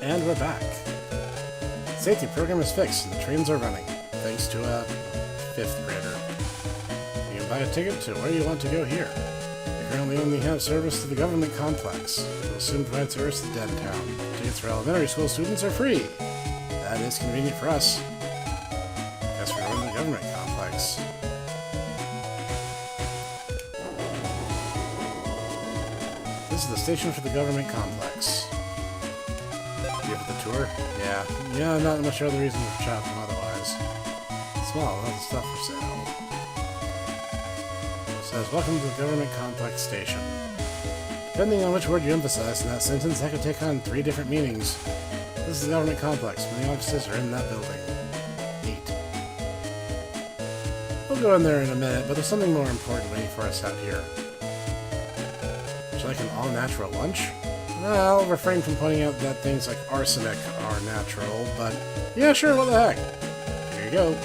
And we're back. Safety program is fixed and the trains are running, thanks to a 5th grader. You can buy a ticket to where you want to go here. We currently only have service to the government complex. We'll soon provide service to Deadtown. Tickets for elementary school students are free. That is convenient for us. Guess we're going to the government complex. This is the station for the government complex. Give it the tour? Yeah, not much other reason to shop them otherwise. Small, lots of stuff for sale. It says, welcome to the government complex station. Depending on which word you emphasize in that sentence, that could take on 3 different meanings. This is the government complex. Many offices are in that building. Neat. We'll go in there in a minute, but there's something more important waiting for us out here. Would you like an all-natural lunch? I'll refrain from pointing out that things like arsenic are natural, but yeah, sure, what the heck. Here you go.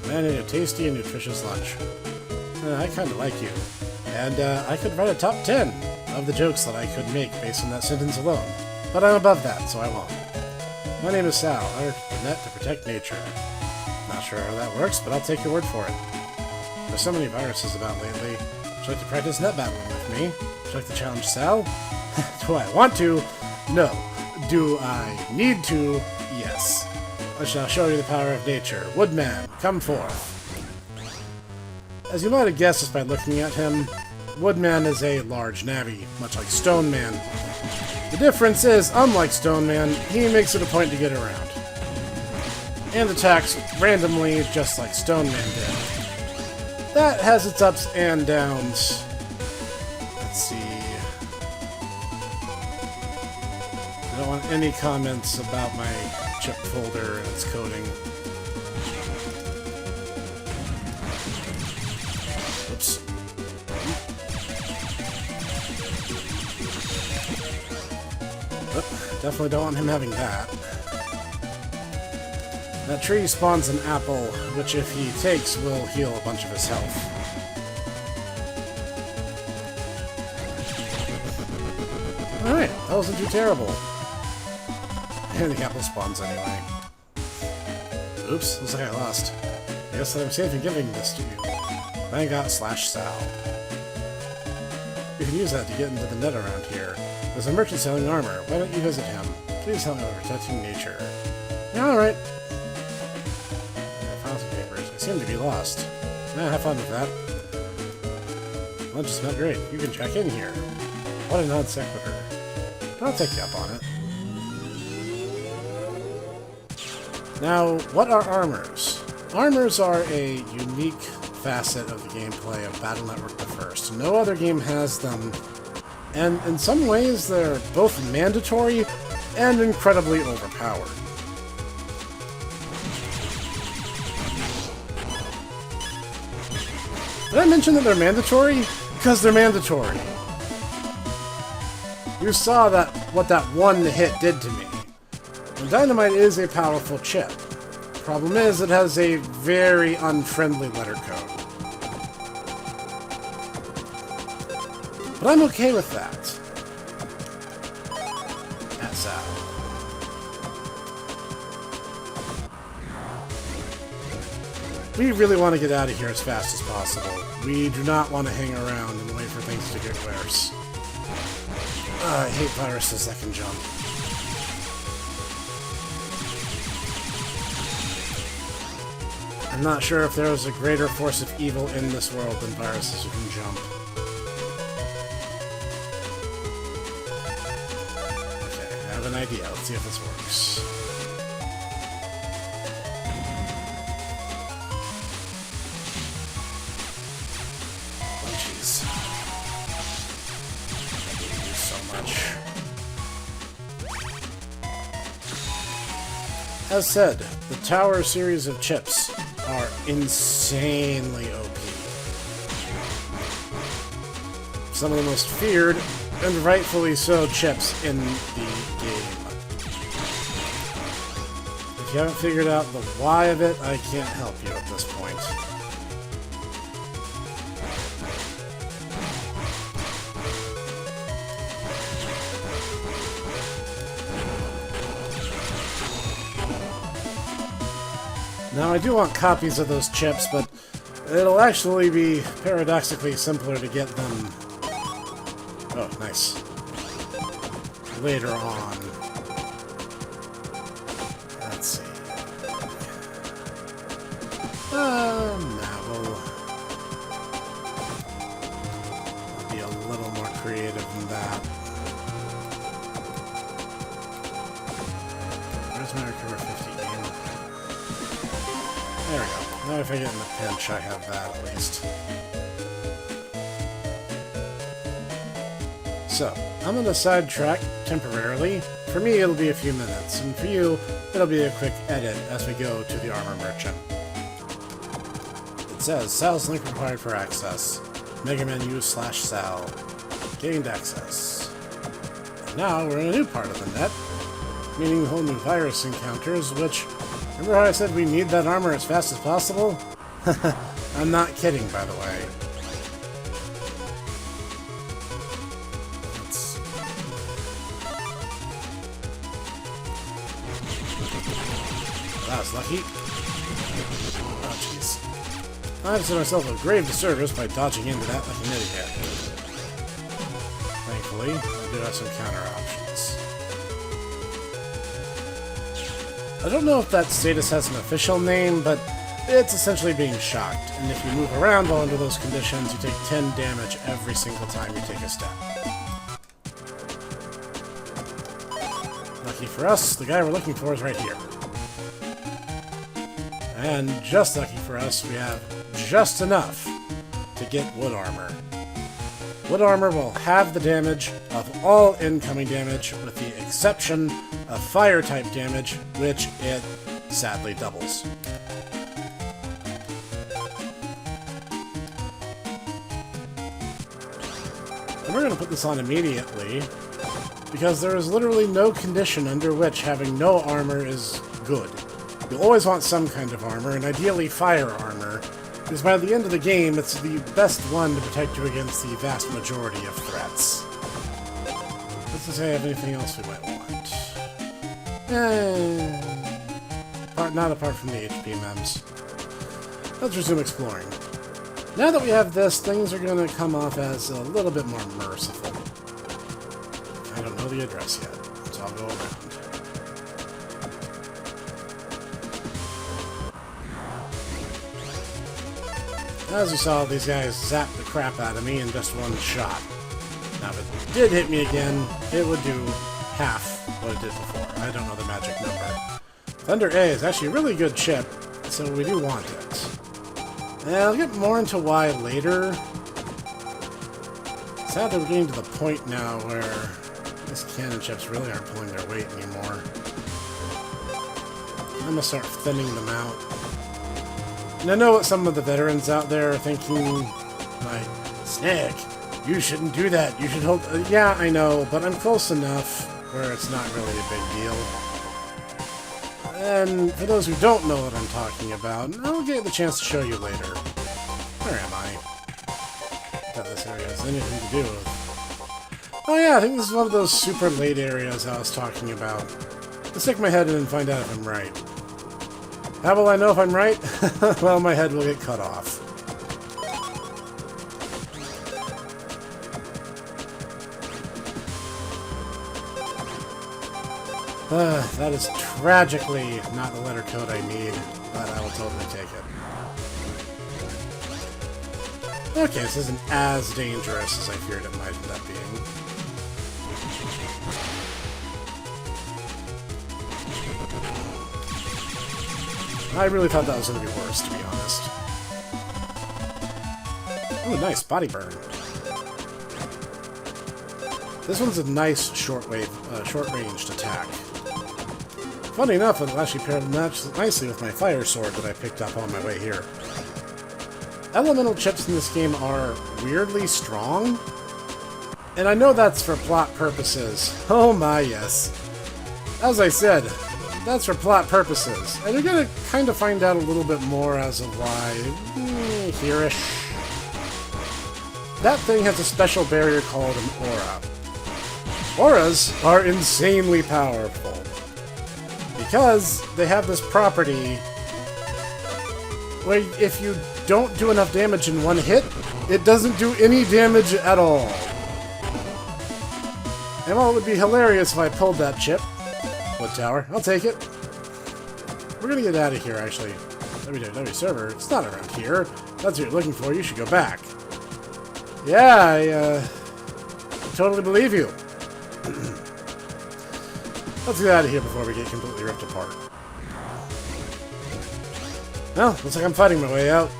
Man ate a tasty and nutritious lunch. I kinda like you. And I could write a top 10 of the jokes that I could make based on that sentence alone. But I'm above that, so I won't. My name is Sal. I work at the net to protect nature. Not sure how that works, but I'll take your word for it. There's so many viruses about lately. Would you like to practice net battling with me? Would you like to challenge Sal? Do I want to? No. Do I need to? Yes. I shall show you the power of nature. Woodman, come forth. As you might have guessed just by looking at him, Woodman is a large navvy, much like Stone Man. The difference is, unlike Stone Man, he makes it a point to get around. And attacks randomly, just like Stone Man did. That has its ups and downs. Let's see. I don't want any comments about my chip folder and its coding. Oops. Oh, definitely don't want him having that. That tree spawns an apple, which if he takes will heal a bunch of his health. Alright, that wasn't too terrible. And the apple spawns anyway. Oops, looks like I lost. I guess that I'm safe in giving this to you. Vangot/Sal. You can use that to get into the net around here. There's a merchant selling armor. Why don't you visit him? Please help me with protecting nature. Yeah, alright. I found some papers. I seem to be lost. Have fun with that. Lunch smelled great. You can check in here. What a non sequitur. I'll take you up on it. Now, what are armors? Armors are a unique facet of the gameplay of Battle Network the First. No other game has them, and in some ways they're both mandatory and incredibly overpowered. Did I mention that they're mandatory? Because they're mandatory. You saw what that one hit did to me. And dynamite is a powerful chip. Problem is, it has a very unfriendly letter code. But I'm okay with that. That's out. We really want to get out of here as fast as possible. We do not want to hang around and wait for things to get worse. I hate viruses that can jump. I'm not sure if there is a greater force of evil in this world than viruses who can jump. Okay, I have an idea. Let's see if this works. Oh, jeez. I do so much. As said, the Tower series of chips are insanely OP. Some of the most feared, and rightfully so, chips in the game. If you haven't figured out the why of it, I can't help you at this point. Now, I do want copies of those chips, but it'll actually be paradoxically simpler to get them... Oh, nice. Later on. Let's see. Marvel. I'll be a little more creative than that. Where's my recover 50 game? There we go. Now if I get in a pinch, I have that at least. So, I'm going to sidetrack temporarily. For me, it'll be a few minutes, and for you, it'll be a quick edit as we go to the armor merchant. It says, Sal's link required for access. MegaMan U/Sal. Gained access. And now we're in a new part of the net, meaning whole new virus encounters, which... Remember how I said we need that armor as fast as possible? I'm not kidding, by the way. That was lucky. Oh, jeez. I've done myself a grave disservice by dodging into that like an idiot. Thankfully, I do have some counter options. I don't know if that status has an official name, but it's essentially being shocked, and if you move around while under those conditions, you take 10 damage every single time you take a step. Lucky for us, the guy we're looking for is right here. And just lucky for us, we have just enough to get wood armor. Wood armor will have the damage of all incoming damage, with the exception of fire-type damage, which it sadly doubles. And we're going to put this on immediately, because there is literally no condition under which having no armor is good. You'll always want some kind of armor, and ideally fire armor, because by the end of the game, it's the best one to protect you against the vast majority of threats. Let's say I have anything else we might want. Not apart from the HP mems. Let's resume exploring. Now that we have this, things are going to come off as a little bit more merciful. I don't know the address yet, so I'll go around. As you saw, these guys zapped the crap out of me in just one shot. Now, if it did hit me again, it would do half what it did before. I don't know the magic number. Thunder A is actually a really good chip, so we do want it. And I'll get more into why later. Sad that we're getting to the point now where these cannon chips really aren't pulling their weight anymore. I'm gonna start thinning them out. And I know what some of the veterans out there are thinking, like, Snek, you shouldn't do that, you should hold... yeah, I know, but I'm close enough where it's not really a big deal. And for those who don't know what I'm talking about, I'll get the chance to show you later. Where am I? Not this area has anything to do with... Oh yeah, I think this is one of those super late areas I was talking about. Let's stick my head in and find out if I'm right. How will I know if I'm right? Well, my head will get cut off. That is tragically not the letter code I need, but I will totally take it. Okay, this isn't as dangerous as I feared it might end up being. I really thought that was going to be worse, to be honest. Ooh, nice body burn. This one's a nice short-ranged attack. Funny enough, it'll actually pair nicely with my fire sword that I picked up on my way here. Elemental chips in this game are weirdly strong, and I know that's for plot purposes. Oh my, yes. As I said, that's for plot purposes, and you're gonna kind of find out a little bit more as of why. Here-ish. That thing has a special barrier called an aura. Auras are insanely powerful, because they have this property where if you don't do enough damage in one hit, it doesn't do any damage at all. And while it would be hilarious if I pulled that chip, wood tower, I'll take it. We're gonna get out of here, actually. www server, it's not around here. That's what you're looking for, you should go back. Yeah, I totally believe you. Let's get out of here before we get completely ripped apart. Well, looks like I'm fighting my way out.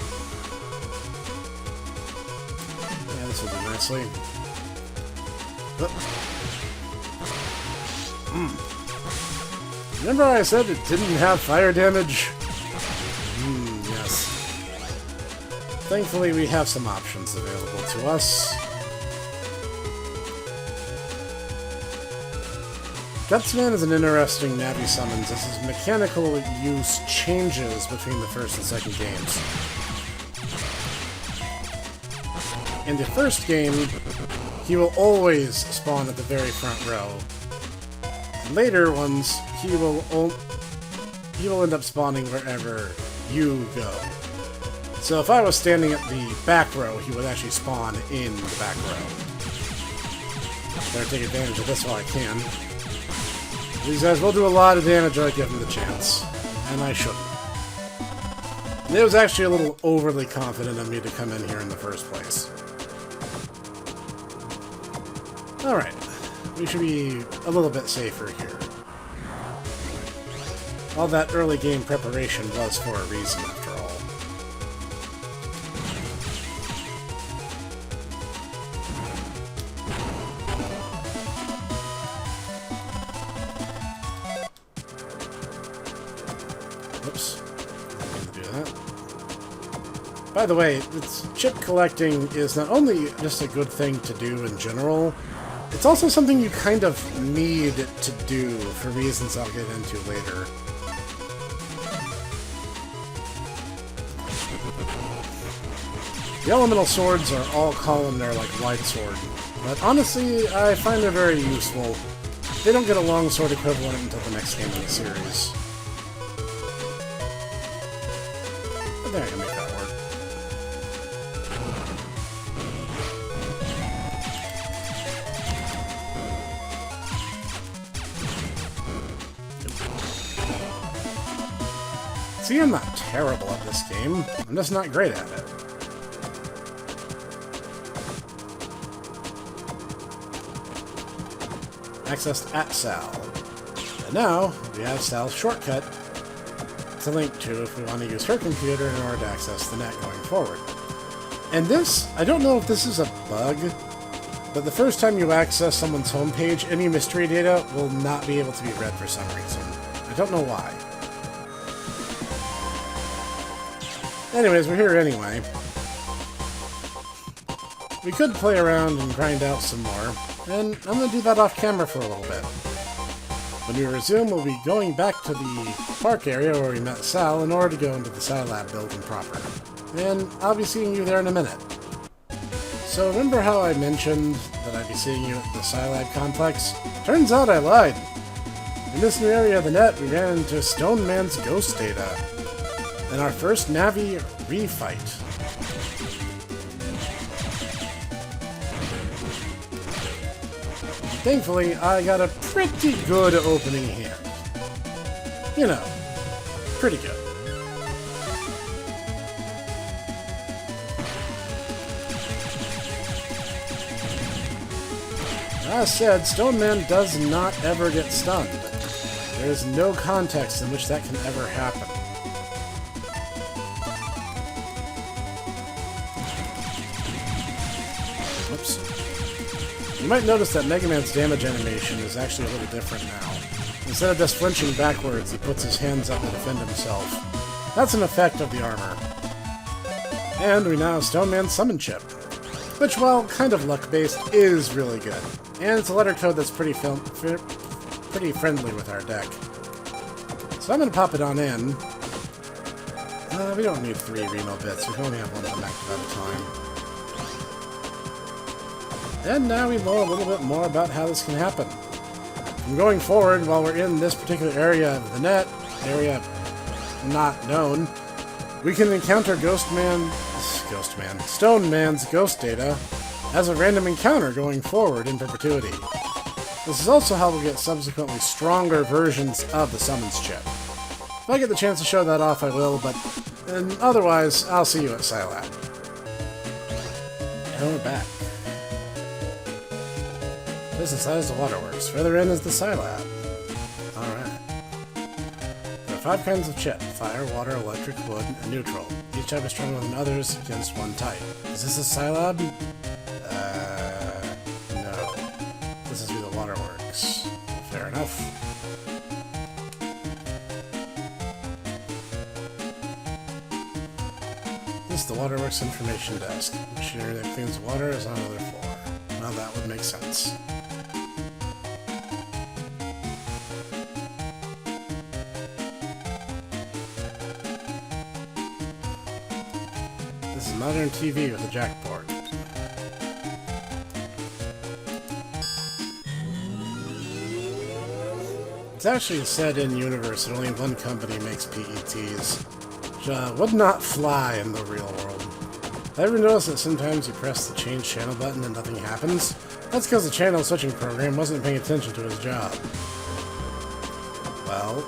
Yeah, this will do nicely. Remember I said it didn't have fire damage? Yes. Thankfully, we have some options available to us. GhostMan is an interesting Navi summons as his mechanical use changes between the first and second games. In the first game, he will always spawn at the very front row. Later ones, he will end up spawning wherever you go. So if I was standing at the back row, he would actually spawn in the back row. Better take advantage of this while I can. These guys will do a lot of damage if I give them the chance. And I shouldn't. And it was actually a little overly confident of me to come in here in the first place. Alright. We should be a little bit safer here. All that early game preparation was for a reason, after all. Oops. I didn't do that. By the way, chip collecting is not only just a good thing to do in general, it's also something you kind of need to do for reasons I'll get into later. The elemental swords are all columnar like wide sword, but honestly, I find they're very useful. They don't get a long sword equivalent until the next game in the series. I think I can make that work. See, I'm not terrible at this game. I'm just not great at it. Accessed at Sal. And now, we have Sal's shortcut to link to if we want to use her computer in order to access the net going forward. And this, I don't know if this is a bug, but the first time you access someone's homepage, any mystery data will not be able to be read for some reason. I don't know why. Anyways, we're here anyway. We could play around and grind out some more, and I'm going to do that off camera for a little bit. When we resume, we'll be going back to the park area where we met Sal in order to go into the Scilab building proper. And I'll be seeing you there in a minute. So remember how I mentioned that I'd be seeing you at the Scilab complex? Turns out I lied. In this new area of the net, we ran into Stone Man's ghost data. And our first Navi refight. Thankfully, I got a pretty good opening hand. You know, pretty good. As said, Stone Man does not ever get stunned. There is no context in which that can ever happen. Whoops. You might notice that MegaMan's damage animation is actually a little different now. Instead of just flinching backwards, he puts his hands up to defend himself. That's an effect of the armor. And we now have Stone Man's summon chip, which, while kind of luck-based, is really good. And it's a letter code that's pretty friendly with our deck. So I'm going to pop it on in. We don't need 3 Remo bits, we can only have one of them active at a time. And now we know a little bit more about how this can happen. From going forward, while we're in this particular area of the net, area not known, We can encounter Stone Man's ghost data as a random encounter going forward in perpetuity. This is also how we'll get subsequently stronger versions of the summons chip. If I get the chance to show that off, I will, but otherwise, I'll see you at Scilab. And we're back. This inside is the waterworks. Further in is the Scilab. Alright. There are 5 kinds of chip: fire, water, electric, wood, and neutral. Each type is stronger than others against one type. Is this a Scilab? No. This is the waterworks. Fair enough. This is the waterworks information desk. Machinery that cleans water is on another floor. Well, that would make sense. This is modern TV with a jack port. It's actually said in universe that only one company makes PETs, which would not fly in the real world. Have you ever noticed that sometimes you press the change channel button and nothing happens? That's because the channel switching program wasn't paying attention to his job. Well,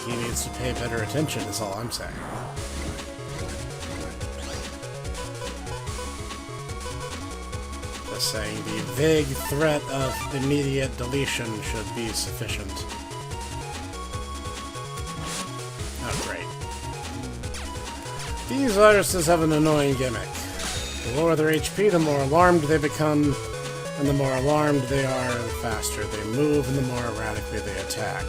he needs to pay better attention is all I'm saying. Just saying the vague threat of immediate deletion should be sufficient. Oh, great. These viruses have an annoying gimmick. The lower their HP, the more alarmed they become, and the more alarmed they are, the faster they move, and the more erratically they attack.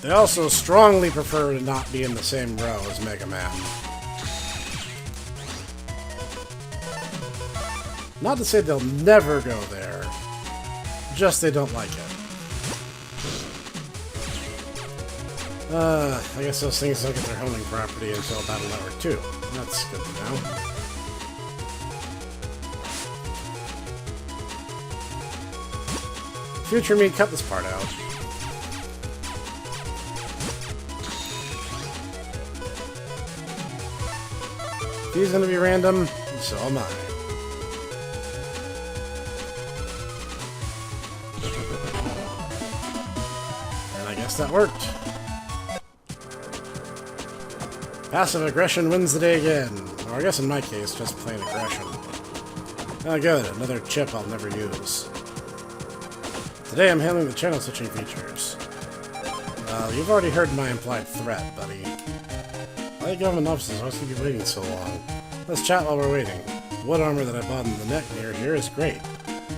They also strongly prefer to not be in the same row as MegaMan. Not to say they'll never go there, just they don't like it. I guess those things don't get their homing property until Battle Network 2. That's good to know. Future me, cut this part out. If he's gonna be random, so am I. And I guess that worked. Passive aggression wins the day again. Or I guess in my case, just plain aggression. Oh good, another chip I'll never use. Today I'm handling the channel switching features. Well, you've already heard my implied threat, buddy. Why government offices always keep you waiting so long? Let's chat while we're waiting. The wood armor that I bought in the neck near here is great.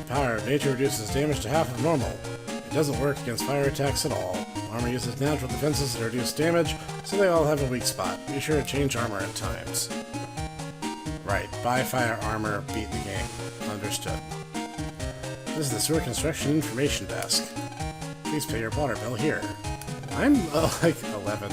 Power of nature reduces damage to half of normal. It doesn't work against fire attacks at all. Armor uses natural defenses to reduce damage, so they all have a weak spot. Be sure to change armor at times. Right, buy fire armor, beat the game. Understood. This is the sewer construction information desk. Please pay your water bill here. I'm, like, 11.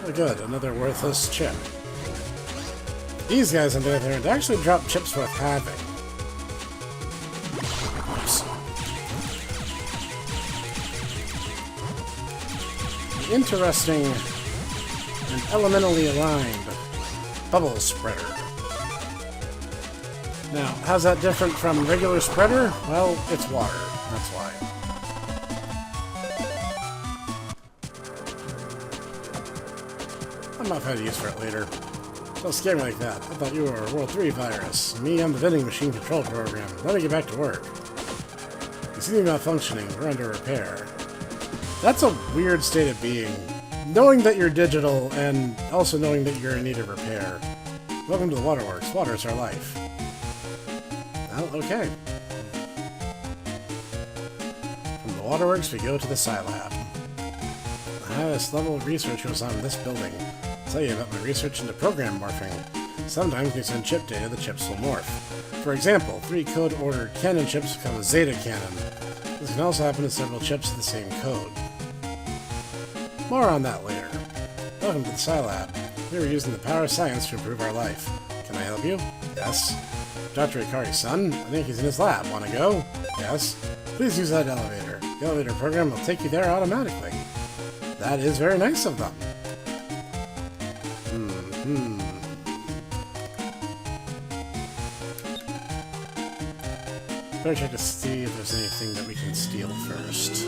Oh good, another worthless chip. These guys, on the other hand, actually drop chips worth having. Oops. Interesting and elementally aligned bubble spreader. Now, how's that different from regular spreader? Well, it's water, that's why. I might find a use for it later. Don't scare me like that. I thought you were a World 3 virus. Me, I'm the vending machine control program. Let me get back to work. You see me malfunctioning. We're under repair. That's a weird state of being. Knowing that you're digital, and also knowing that you're in need of repair. Welcome to the waterworks. Water's our life. Well, okay. From the waterworks, we go to the Scilab. The highest level of research was on this building. I'll tell you about my research into program morphing. Sometimes we send chip data, the chips will morph. For example, 3 code-ordered cannon chips become a Zeta cannon. This can also happen to several chips of the same code. More on that later. Welcome to the Scilab. We are using the power of science to improve our life. Can I help you? Yes. Dr. Ikari's son? I think he's in his lab. Wanna go? Yes. Please use that elevator. The elevator program will take you there automatically. That is very nice of them. Better check to see if there's anything that we can steal first.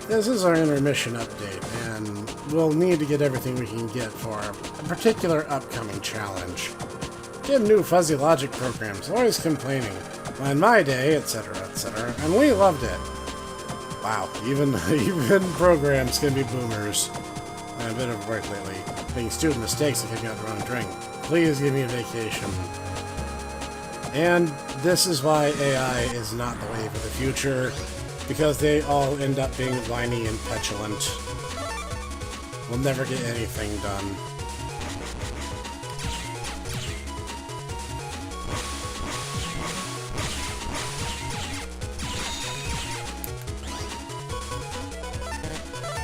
This is our intermission update, and we'll need to get everything we can get for a particular upcoming challenge. Get new fuzzy logic programs, always complaining. Well, in my day, etc., etc., and we loved it. Wow, even programs can be boomers. I'm a bit overworked lately, making stupid mistakes and kicking out the wrong drink. Please give me a vacation. And this is why AI is not the wave of the future, because they all end up being whiny and petulant. We'll never get anything done.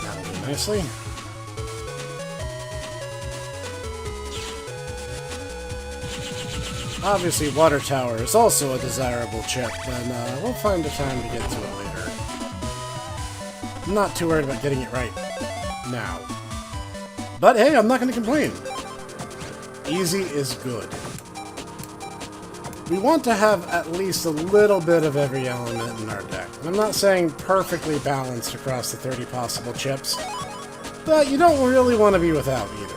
That'll do nicely. Obviously, Water Tower is also a desirable chip, and we'll find a time to get to it later. I'm not too worried about getting it right now. But hey, I'm not going to complain. Easy is good. We want to have at least a little bit of every element in our deck. And I'm not saying perfectly balanced across the 30 possible chips, but you don't really want to be without either.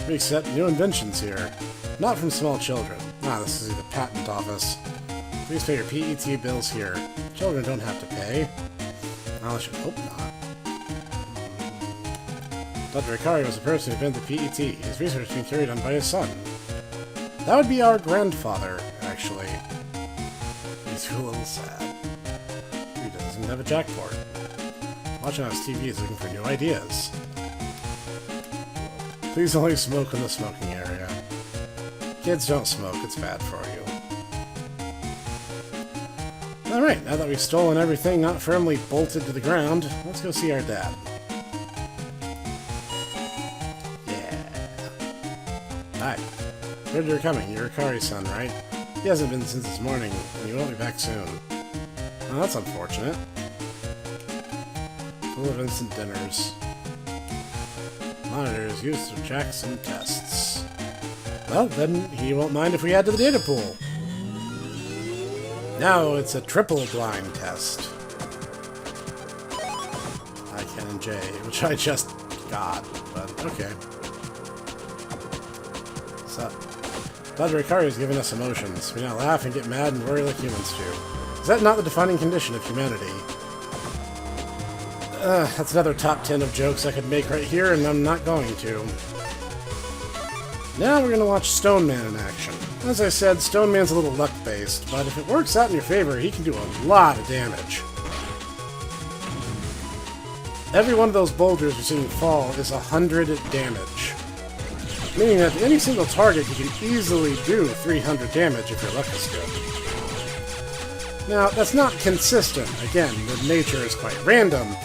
We accept new inventions here. Not from small children. This is the patent office. Please pay your PET bills here. Children don't have to pay. Well, I should hope not. Dr. Ikari was the person who invented the PET. His research is being carried on by his son. That would be our grandfather, actually. He's a little sad. He doesn't have a jackport. Watching on his TV is looking for new ideas. Please only smoke in the smoking area. Kids don't smoke, it's bad for you. Alright, now that we've stolen everything not firmly bolted to the ground, let's go see our dad. Yeah. Hi. Heard you're coming. You're Ikari's son, right? He hasn't been since this morning, and he won't be back soon. Well, that's unfortunate. Full of instant dinners. Monitors used to check some tests. Well, then he won't mind if we add to the data pool. Now it's a triple blind test. I can and J, which I just got, but okay. So, Dr. Ikari has given us emotions. We now laugh and get mad and worry like humans do. Is that not the defining condition of humanity? That's another top 10 of jokes I could make right here, and I'm not going to. Now we're going to watch Stone Man in action. As I said, Stone Man's a little luck-based, but if it works out in your favor, he can do a lot of damage. Every one of those boulders you're seeing fall is 100 damage. Meaning that to any single target, you can easily do 300 damage if your luck is good. Now, that's not consistent. Again, the nature is quite random,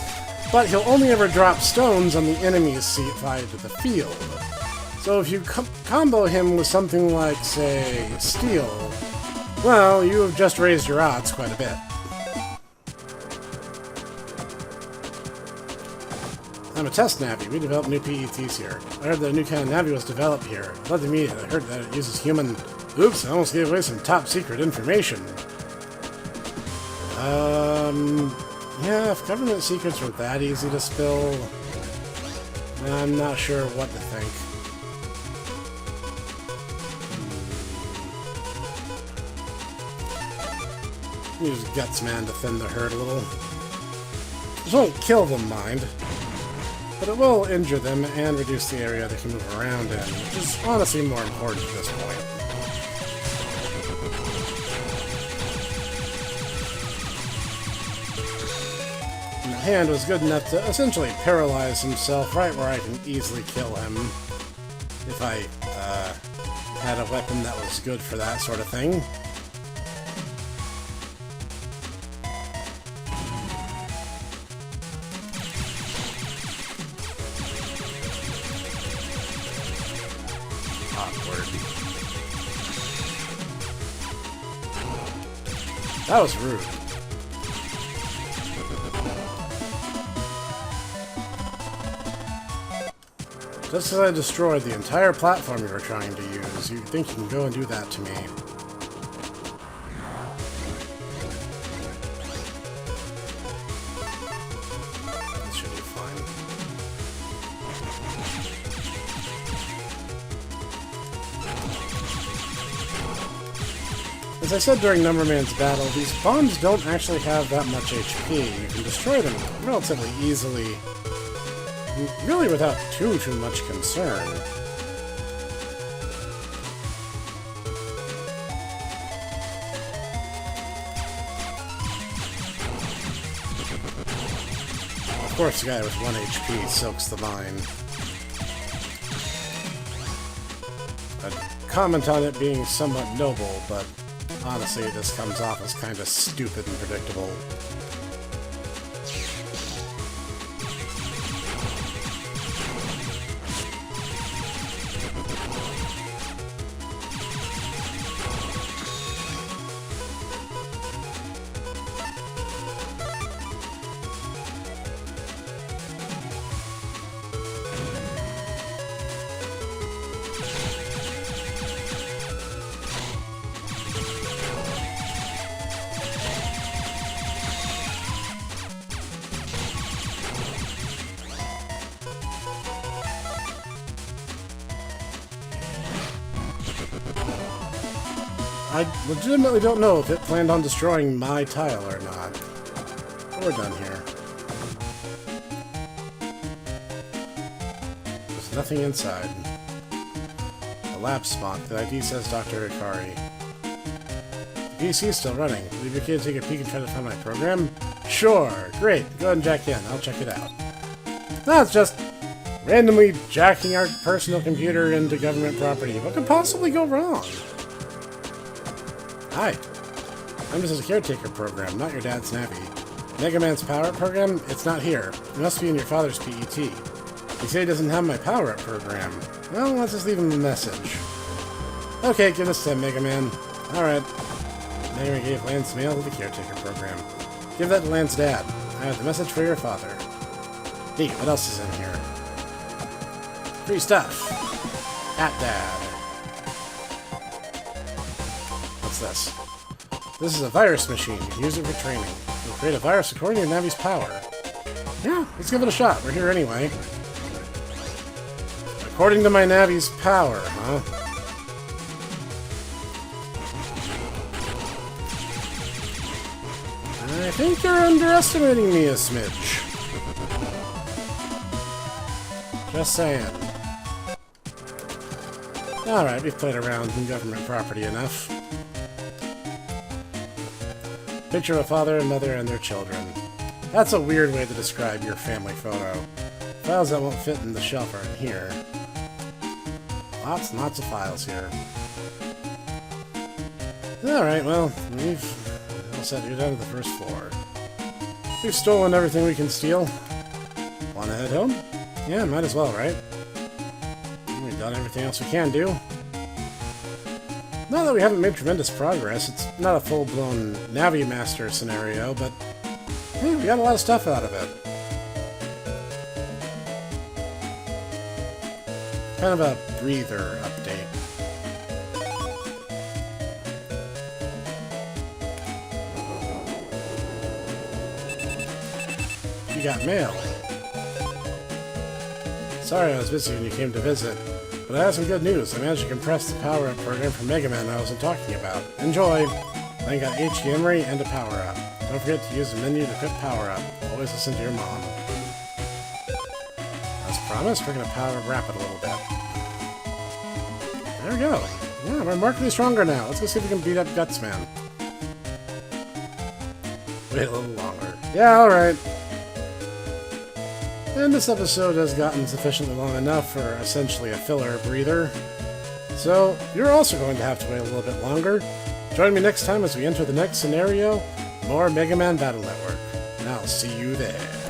but he'll only ever drop stones on the enemy's side of the field. So if you combo him with something like, say, steel, well, you have just raised your odds quite a bit. I'm a test Navi. We develop new PETs here. I heard that a new kind of Navi was developed here. I love the media. I heard that it uses human... Oops, I almost gave away some top secret information. Yeah, if government secrets were that easy to spill, I'm not sure what to think. Use GhostMan to thin the herd a little. This won't kill them, mind, but it will injure them and reduce the area they can move around in, which is honestly more important at this point. hand was good enough to essentially paralyze himself right where I can easily kill him. If I had a weapon that was good for that sort of thing. Awkward. That was rude. Just as I destroyed the entire platform you were trying to use, you think you can go and do that to me. This should be fine. As I said during Numberman's battle, these bombs don't actually have that much HP. You can destroy them relatively easily. Really without too much concern. Of course, the guy with 1 HP soaks the mine. I'd comment on it being somewhat noble, but honestly, this comes off as kind of stupid and predictable. I legitimately don't know if it planned on destroying my tile or not. But we're done here. There's nothing inside. A lab spot. The ID says Dr. Ikari. The PC is still running. Leave your kid to take a peek and try to find my program? Sure! Great! Go ahead and jack in. I'll check it out. That's just randomly jacking our personal computer into government property. What could possibly go wrong? Hi. I'm just a caretaker program, not your dad's navvy. MegaMan's power-up program? It's not here. It must be in your father's PET. He said he doesn't have my power-up program. Well, let's just leave him a message. Okay, give this to MegaMan. Alright. MegaMan gave Lan's mail to the caretaker program. Give that to Lan's dad. I have the message for your father. Hey, what else is in here? Free stuff. At Dad. What's this? This is a virus machine. You can use it for training. You'll create a virus according to your Navi's power. Yeah, let's give it a shot. We're here anyway. According to my Navi's power, huh? I think you're underestimating me a smidge. Just saying. Alright, we've played around in government property enough. Picture of a father and mother and their children. That's a weird way to describe your family photo. Files that won't fit in the shelf are in here. Lots and lots of files here. Alright, well, we've all set you down to the first floor. We've stolen everything we can steal. Wanna head home? Yeah, might as well, right? We've done everything else we can do. Not that we haven't made tremendous progress. It's not a full-blown Navi Master scenario, but hey, we got a lot of stuff out of it. Kind of a breather update. You got mail. Sorry I was busy when you came to visit, but I have some good news. I managed to compress the power-up program from MegaMan I wasn't talking about. Enjoy! I got HD memory and a power-up. Don't forget to use the menu to equip power-up. Always listen to your mom. As promised, we're going to power-wrap it a little bit. There we go. Yeah, we're markedly stronger now. Let's go see if we can beat up GhostMan. Wait a little longer. Yeah, alright. And this episode has gotten sufficiently long enough for essentially a filler breather. So, you're also going to have to wait a little bit longer. Join me next time as we enter the next scenario, more MegaMan Battle Network. And I'll see you there.